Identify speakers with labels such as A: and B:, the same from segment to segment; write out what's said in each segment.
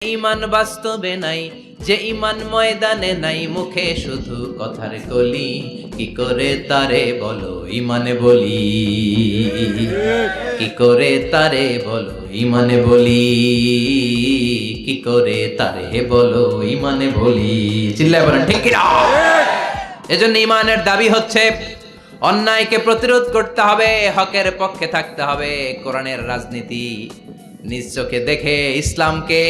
A: ঈমান বাস্তবে নাই, যে ঈমান ময়দানে নাই, মুখে শুধু কথার কলি, কি করে তারে বলো ঈমানে বলি, কি করে তারে বলো ঈমানে বলি, কি করে তারে বলো ঈমানে বলি। চিল্লায় বলেন ঠিক কি না? এজন্য ঈমানের দাবি হচ্ছে অন্যায়কে প্রতিরোধ করতে হবে, হকের পক্ষে থাকতে হবে। কোরআনের রাজনীতি নিজ চোখে দেখে ইসলামকে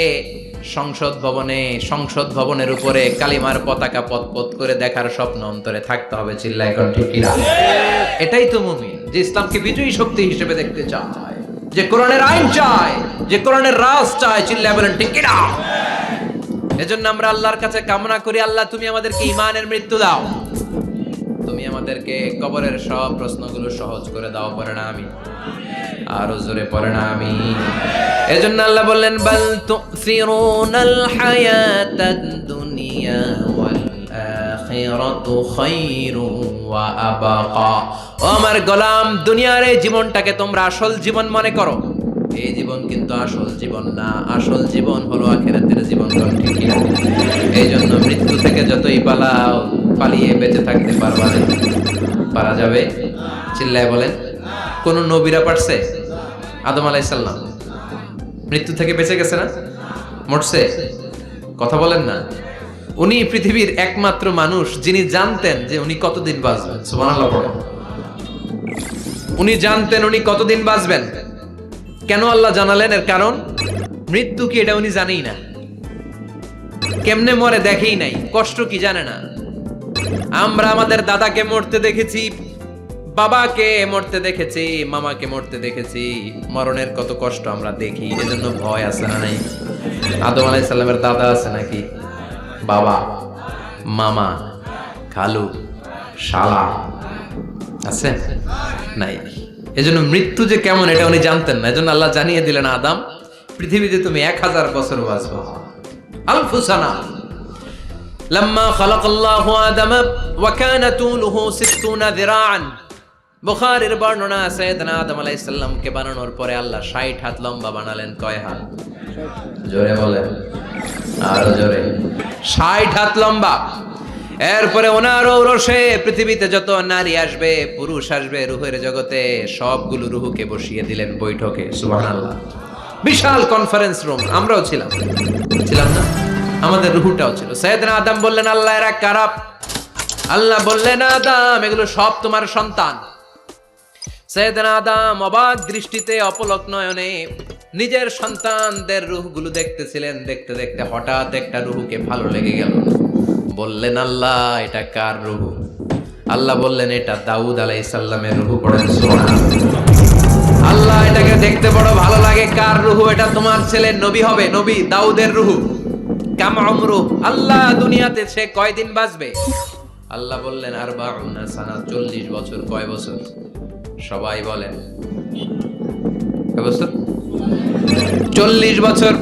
A: সংসদ ভবনের উপরে কালিমার পতাকা পতপত করে দেখার স্বপ্ন অন্তরে থাকতে হবে। চিল্লায় এখন ঠিক কিনা? এটাই তো মুমিন, যে ইসলামকে বিজয়ী শক্তি হিসেবে দেখতে চায়, যে কোরআনের আইন চায়, যে কোরআনের রাজ চায়। চিল্লায় বলেন ঠিক কিনা? এজন্য আমরা আল্লাহর কাছে কামনা করি, আল্লাহ তুমি আমাদেরকে ঈমানের মৃত্যু দাও, তুমি আমাদেরকে কবরের সব প্রশ্নগুলো সহজ করে দাও। পড়ে না আমি আরো জোরে পড়ে না আমি। এজন্য আল্লাহ বললেন বাল তুসিরুনাল হায়াতাদ দুনিয়া ওয়াল আখিরাতু খায়রুন ওয়া আবাকা। ও আমার গোলাম, দুনিয়ার এই জীবনটাকে তোমরা আসল জীবন মনে করো, এই জীবন কিন্তু আসল জীবন না। আসল জীবন হলো আখিরাতের জীবন। ঠিক কি না? এইজন্য মৃত্যু থেকে যতই পালাও, পালিয়ে বেঁচে থাকতে পারবা না। পারা যাবে? চিল্লায় বলেন। কোন নবীরা পারছে? আদম আলাইহিস সালাম মৃত্যু থেকে বেঁচে গেছে না? মরছে? কথা বলেন না। উনি পৃথিবীর একমাত্র মানুষ যিনি জানতেন যে উনি কতদিন বাঁচবেন। সুবহানাল্লাহ পড়েন। উনি জানতেন উনি কতদিন বাঁচবেন। কেন আল্লাহ জানালেন? এর কারণ মৃত্যু কি এটা উনি জানেই না, কেমনে মরে দেখেই নাই, কষ্ট কি জানে না। আমরা আমাদের দাদাকে মরতে দেখেছি, বাবাকে মরতে দেখেছি, মামাকে মরতে দেখেছি, মরণের কত কষ্ট আমরা দেখি। এজন্য ভয় আছে না নাই? আদম আলাইহিস সালামের দাদা আছে নাকি? বাবা, মামা, খালু, শালা আছে নাই? এজন্য মৃত্যু যে কেমন এটা উনি জানতেন না। এজন্য আল্লাহ জানিয়ে দিলেন, আদম পৃথিবীতে তুমি 1000 বছর বাঁচবে। আলফু সানা। লাম্মা খালাকাল্লাহু আদামা ওয়া কানা তুলুহু 60 যিরাআন। বুখারীর বর্ণনা, সাইয়েদনা আদম আলাইহিস সালামকে বানানোর পরে আল্লাহ 60 হাত লম্বা বানালেন। কয় হাত? জোরে বলেন, আরো জোরে। 60 হাত লম্বা। এরপরে ওনার ঔরসে পৃথিবীতে যত নারী আসবে, পুরুষ আসবে, রূহের জগতে সবগুলো রূহকে বসিয়ে দিলেন বৈঠকে। সুবহানাল্লাহ। বিশাল কনফারেন্স রুম। আমরাও ছিলাম না? আমাদের রূহটাও ছিল। সাইয়েদনা আদম বললেন, আল্লাহ এরা কারা? আল্লাহ বললেন, আদম এগুলো সব তোমার সন্তান। সাইয়েদনা আদম অবাক দৃষ্টিতে, অপলক নয়নে নিজের সন্তানদের রূহগুলো দেখতেছিলেন। দেখতে দেখতে হঠাৎ একটা রূহকে ভালো লেগে গেল। বললেন, আল্লাহ এটা কার রূহ? আল্লাহ বললেন, এটা দাউদ আলাইহিস সালামের রূহ। পড়েন সুবহানাল্লাহ। আল্লাহ এটাকে দেখতে বড় ভালো লাগে। কার রূহ? এটা তোমার ছেলে নবী হবে, নবী দাউদের রূহ। কাম উমরু, আল্লাহ দুনিয়াতে সে কয়দিন বাঁচবে? আল্লাহ বললেন, 40 সানা, 40 বছর। কয় বছর? সবাই বলেন কয় বছর? 40 বছর।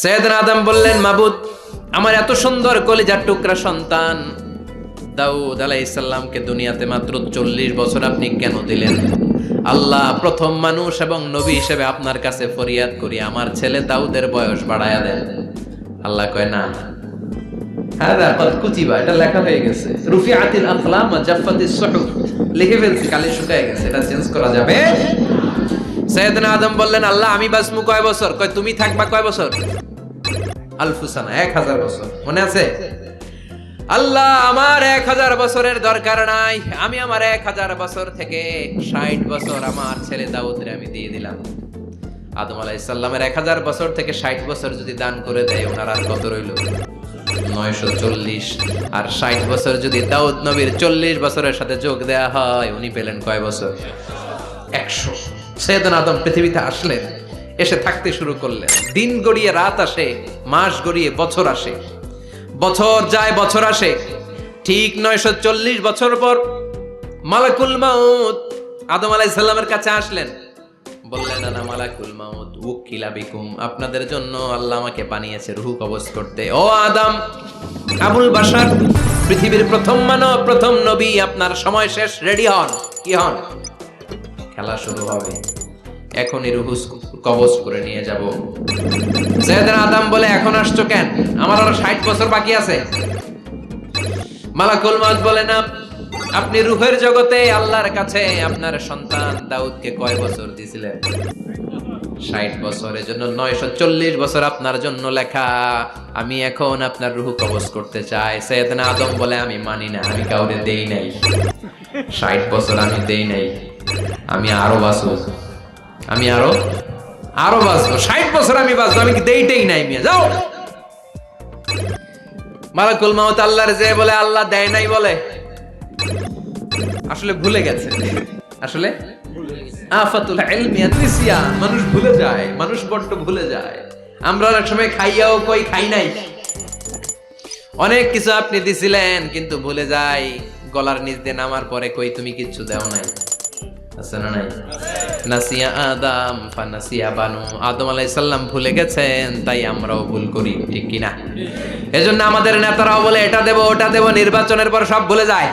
A: সাইয়েদনা আদম বললেন, মাবুদ আমার এত সুন্দর কলিজার টুকরা সন্তান দাউদ আলাইহিস সালামকে দুনিয়াতে মাত্র 40 বছর আপনি কেন দিলেন? আল্লাহ প্রথম মানুষ এবং নবী হিসেবে আপনার কাছে ফরিয়াদ করি, আমার ছেলে দাউদের বয়স বাড়ায়া দেন। আল্লাহ কয় না, হাদা কদ কুতিবা, এটা লেখা হয়ে গেছে। রুফিআতিল আকলাম ওয়া জাফফাতিস সুহুফ, লিখে ফেলছি, কালি শুকায় গেছে, এটা চেঞ্জ করা যাবে? সাইয়েদনা আদম বললেন, আল্লাহ আমি বাঁচমু কয় বছর? কয় তুমি থাকবা কয় বছর? আলফু সানা, 1000 বছর। মনে আছে? আল্লাহ আমার 1000 বছরের দরকার নাই, আমি আমার 1000 বছর থেকে 60 বছর আমার ছেলে দাউদরে আমি দিয়ে দিলাম। আদম আলাইহিস সালামের 1000 বছর থেকে 60 বছর যদি দান করে দেয়, ওনার আর কত রইল? 940। আর 60 বছর যদি দাউদ নবীর 40 বছরের সাথে যোগ দেয়া হয়, উনি পেলেন কয় বছর? 100। সাইয়েদনা আদম পৃথিবীতে আসলেন, এসে থাকতে শুরু করলেন। দিন গড়িয়ে রাত আসে, মাস গড়িয়ে বছর আসে, বছর যায় বছর আসে। ঠিক 940 বছর পর মালাকুল মাউত আদম আলাইহিস সালামের কাছে আসলেন। বললেন, আনা মালাকুল মাউত উকিলা বিকুম, আপনাদের জন্য আল্লাহ আমাকে বানিয়েছে রূহ কবজ করতে। ও আদম, আবুল বাশার, পৃথিবীর প্রথম মানব, প্রথম নবী, আপনার সময় শেষ, রেডি হন। কি হন? খেলা শুরু হবে। এখনই রূহ কবজ করে নিয়ে যাব। সাইয়েদনা আদম বলে এখন আসছো কেন, আমার আরো 60 বছর বাকি আছে। মালাকুল মউত বলে না, আপনি রূহের জগতে আল্লাহর কাছে আপনার সন্তান দাউদকে কয় বছর দিয়েছিলেন? 60 বছর। এজন্য 940 বছর আপনার জন্য লেখা। আমি এখন আপনার রূহ কবজ করতে চাই। সাইয়েদনা আদম বলে আমি মানি না, আমি কাউরে দেই নাই। 60 বছর আমি দেই নাই, আমি আরো বাঁচবো, আমি আরো বাঁচবো, 60 বছর আমি বাঁচবো, আমি কি দেইটাই নাই। মিয়া যাও। মালাকুল মউত আল্লাহর যে বলে আল্লাহ দেয় নাই বলে, আসলে ভুলে গেছে। আসলে আফাতুল ইলমি আন-নিসিয়ান, মানুষ ভুলে যায়, মানুষ বড্ড ভুলে যায়। আমরা অনেক সময় খাইয়াও কই খাই নাই। অনেক কিছু আপনি দিছিলেন কিন্তু ভুলে যাই, গলার নিচ দিয়ে নামার পরে কই তুমি কিচ্ছু দাও নাই। আছে না নাই? নাসিয়া আদম ফানাসিয়া বানু, আদম আলাইহিস সালাম ভুলে গেছেন, তাই আমরাও ভুল করি, ঠিক কি না? এজন্য আমাদের নেতারাও বলে এটা দেব ওটা দেব, নির্বাচনের পর সব ভুলে যায়।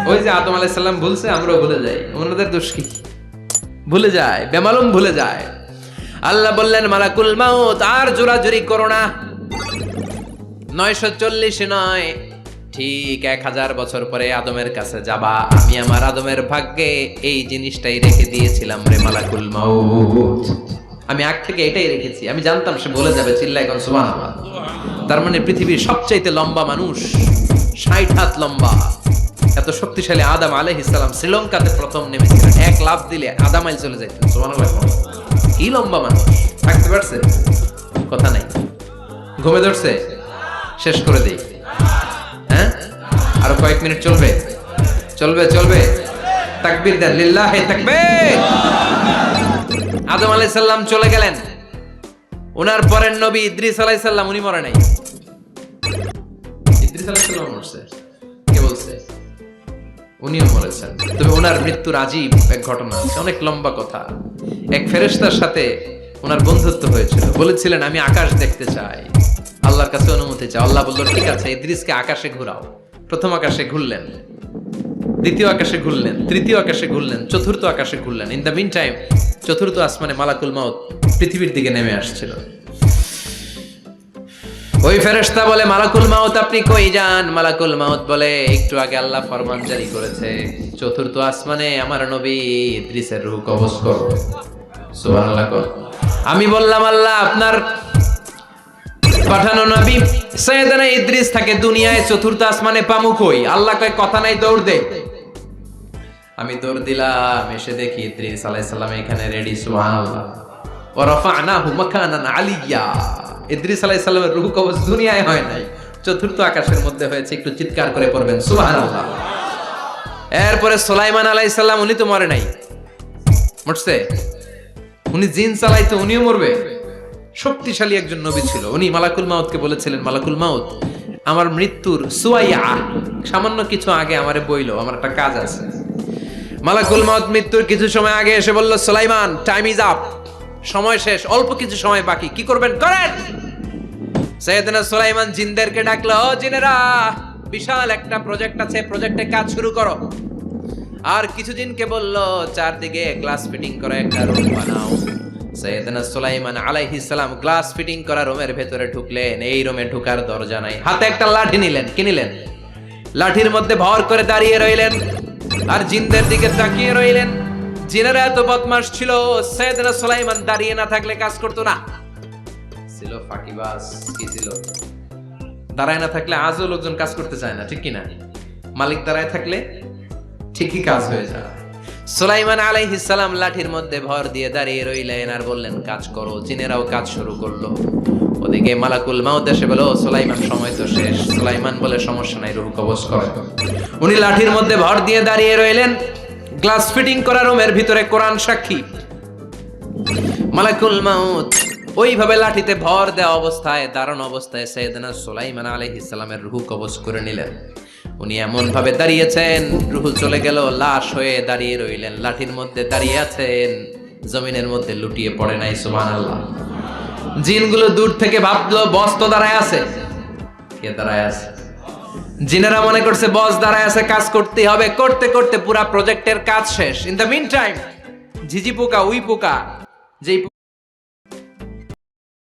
A: ওই যে আদম আলাইহিস সালাম ভুলছে, আমরাও ভুলে যাই। ওনাদের দোষ কি? ভুলে যায়, বেমালুম ভুলে যায়। আল্লাহ বললেন মালাকুল মউত আর জোরাজুরি করো না। 940 নয়, ঠিক 1000 বছর পরে আদমের কাছে যাবা। আমি আমার আদমের ভাগ্যে এই জিনিসটাই রেখে দিয়েছিলাম রে মালাকুল মউত। আমি আগ থেকে এটাই রেখেছি, আমি জানতাম সে বলে যাবে। চিল্লায় কোন সুবহানাল্লাহ। তার মানে পৃথিবীর সবচাইতে লম্বা মানুষ, 60 হাত লম্বা, এত শক্তিশালী আদম আলাইহিস সালাম শ্রীলঙ্কাতে প্রথম নেমেছিলেন। এক লাফ দিলে আধা মাইল চলে যাইতেন। সুবহানাল্লাহ। কি লম্বা মানুষ, থাকতে পারছে? কথা নাই। ঘুমে ধরছে? শেষ করে দেই। হ্যাঁ, আরো কয়েক মিনিট চলবে, চলবে চলবে। তাকবীর দেন, লিল্লাহি তাকবীর। আদম আলাইহিস সালাম চলে গেলেন। ওনার পরের নবী ইদ্রিস আলাইহিস সালাম, উনি মরে নাই। ইদ্রিস আলাইহিস সালাম মরছে, কে বলছে? উনিও মরেছেন। তবে ওনার মৃত্যুর আজীব এক ঘটনা আছে, অনেক লম্বা কথা। এক ফেরেশতার সাথে ওনার বন্ধুত্ব হয়েছিল। বলেছিলেন আমি আকাশ দেখতে চাই, আল্লাহর কাছে অনুমতি চাই। আল্লাহ বলল ঠিক আছে, ইদ্রিসকে আকাশে ঘুরাও। প্রথম আকাশে ঘুরলেন, দ্বিতীয় আকাশে ঘুরলেন, তৃতীয় আকাশে ঘুরলেন, চতুর্থ আকাশে ঘুরলেন। ইন দ্য মিন টাইম চতুর্থ আসমানে মালাকুল মউত পৃথিবীর দিকে নেমে আসছিল। ওই ফেরেশতা বলে মালাকুল মউত আপনি কই যান? মালাকুল মউত বলে একটু আগে আল্লাহ ফরমান জারি করেছে, চতুর্থ আসমানে আমার নবী ইদ্রিসের রূহ কবজ করো। সুবহানাল্লাহ। আমি বললাম আল্লাহ আপনার পাঠানো নবী সাইয়েদনা ইদ্রিস থাকে দুনিয়ায়, চতুর্থ আসমানে পামু কই? আল্লাহ কয় কথা নাই, দৌড় দে। আমি দৌড় দিলাম, এসে দেখি ইদ্রিস আলাইহিস সালাম এখানে রেডি। সুবহানাল্লাহ। ওয়া রাফা'নাহু মাকানান আলিয়্যা। ইদ্রিস আলাইহিস সালামের রূহ কবজ দুনিয়ায় হয় নাই, চতুর্থ আকাশের মধ্যে হয়েছে। একটু চিৎকার করে পড়বেন সুবহানাল্লাহ। এরপরে সুলাইমান আলাইহিস সালাম, উনি তো মরে নাই, মরছে। উনি জিন চালাইতো, উনিও মরবে। শক্তিশালী একজন নবী ছিল। উনি মালাকুল মউতকে বলেছিলেন মালাকুল মউত আমার মৃত্যুর সুয়াইয়া সামান্য কিছু আগে আমারে বইলো, আমার একটা কাজ আছে। মালাকুল মউত মৃত্যুর কিছু সময় আগে এসে বলল সুলাইমান টাইম ইজ আপ, সময় শেষ, অল্প কিছু সময় বাকি, কি করবেন করেন। সাইয়েদনা সুলাইমান জিনদেরকে ডাকলো, ও জিনেরা, বিশাল একটা প্রজেক্ট আছে, প্রজেক্টে কাজ শুরু করো। আর কিছু জিনকে বলল চারদিকে গ্লাস ফিটিং করা একটা রুম বানাও। সাইয়েদনা সুলাইমান আলাইহিস সালাম গ্লাস ফিটিং করা রুমের ভেতরে ঢুকলেন। এই রুমে ঢোকার দরজা নাই, হাতে একটা লাঠি নিলেন। কি নিলেন? লাঠির মধ্যে ভর করে দাঁড়িয়ে রইলেন আর জিনদের দিকে তাকিয়ে রইলেন। জিনেরা এত বদমাশ ছিল, সাইয়েদনা সুলাইমান দাঁড়িয়ে না থাকলে কাজ করতো না। ছিল ফাঁকিবাজ। কি ছিল? দাঁড়ায় না থাকলে আজও লোকজন কাজ করতে চায় না, ঠিক কি না? মালিক দাঁড়ায় থাকলে ঠিকই কাজ হয়ে যায়। সুলাইমান আলাইহিস সালাম লাঠির মধ্যে ভর দিয়ে দাঁড়িয়ে রইলেন আর বললেন কাজ করো। জিনেরাও কাজ শুরু করলো। ওদিকে মালাকুল মউত এসে বলে, ও সুলাইমান সময় তো শেষ। সুলাইমান বলে সমস্যা নাই, রূহ কবজ করে। উনি লাঠির মধ্যে ভর দিয়ে দাঁড়িয়ে রইলেন। গ্লাস ফিটিং করা রুমের ভিতরে কোরআন সাক্ষী। মালাকুল মউত ওইভাবে লাঠিতে ভর দেওয়া অবস্থায়, দাঁড়ানো অবস্থায় সাইয়েদনা সুলাইমান আলাইহিস সালামের রূহ কবজ করে নিলেন। উনি এমন ভাবে দাঁড়িয়েছেন, রূহ চলে গেল, লাশ হয়ে দাঁড়িয়ে রইলেন। লাঠির মধ্যে দাঁড়িয়ে আছেন, জমিনের মধ্যে লুটিয়ে পড়ে নাই। সুবহানাল্লাহ। জিনগুলো দূর থেকে ভাবলো বস তো দাঁড়ায় আছে। কে দাঁড়ায় আছে? জিনেরা মনে করছে বস দাঁড়ায় আছে, কাজ করতেই হবে। করতে করতে পুরা প্রজেক্টের কাজ শেষ। ইন দ্য মিন টাইম ঝিঝি পোকা, উই পোকা, যেই